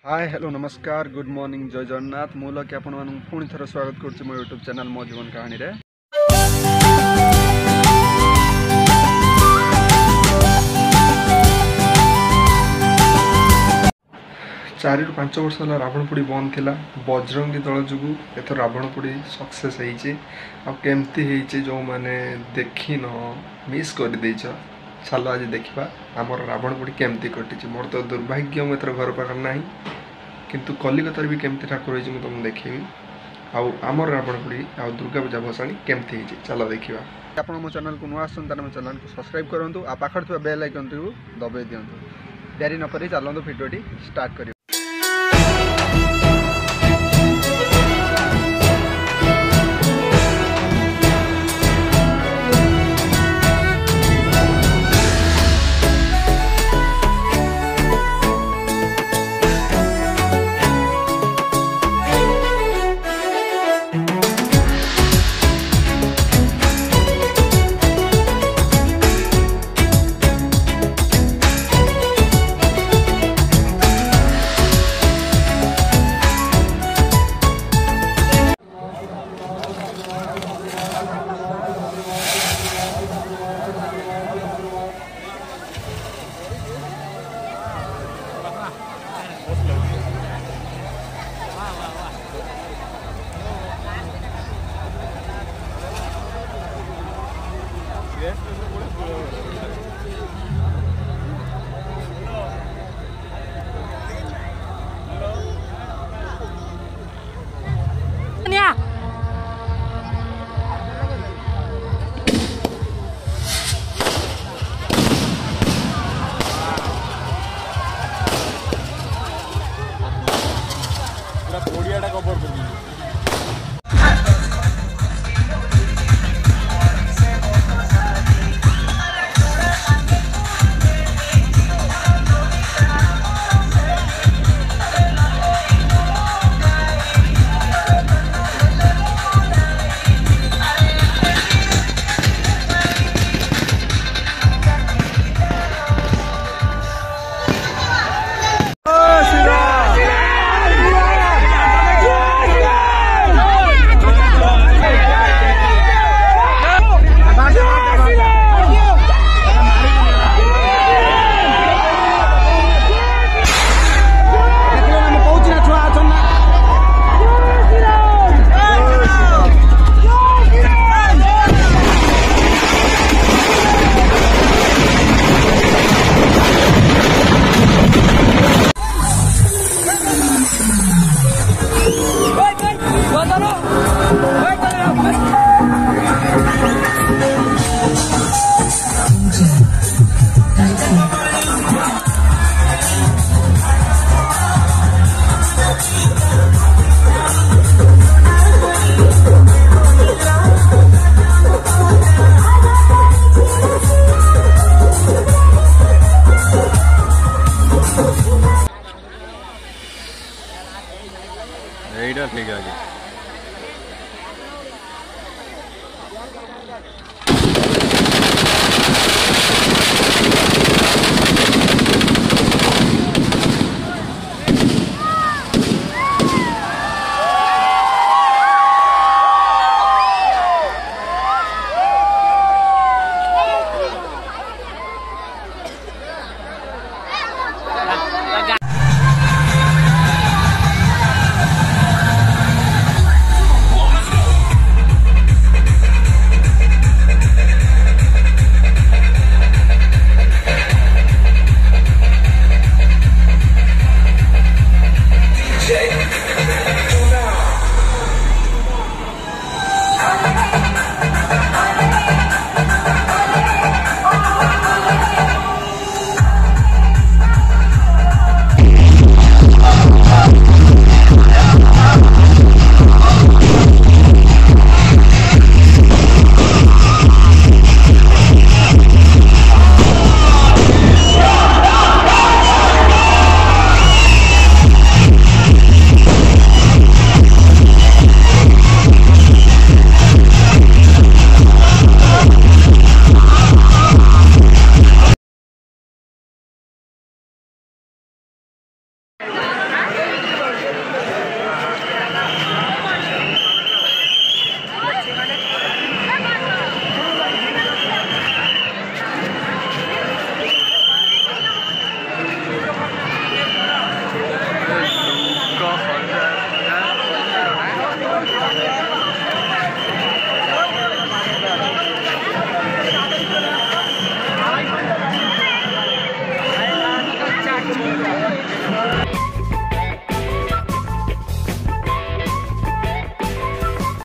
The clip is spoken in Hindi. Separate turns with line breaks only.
हाय हेलो नमस्कार गुड मॉर्निंग जय जगन्नाथ मूल कि आपण पुणी थर स्वागत करुच्ची मो यूट्यूब चैनल मो जीवन कहानी रे। चारि रु 5 वर्ष है रावणपोड़ी बंद थिला बजरंगी दल जो एथर रावणपोड़ी सक्सेस होती जो मैंने देखी न मिस कर देच चल आज देखा आमर रावणपोड़ी केमती कटी। मोर तो दुर्भाग्य मुझे घर पाखर ना किंतु कलिकतार भी केमती ठाकुर होती मुझे तुमको देखी आमर रावणपोड़ी आ दुर्गा पूजा भसाणी केमती चलो देखा। आप मो चैनल को नुआ आसन मो चैनल को सब्सक्राइब करूँ आ पाखर बेल आइकन दबाई दिंतु। देरी नक चलते भिडियो स्टार्ट कर।
ठीक है।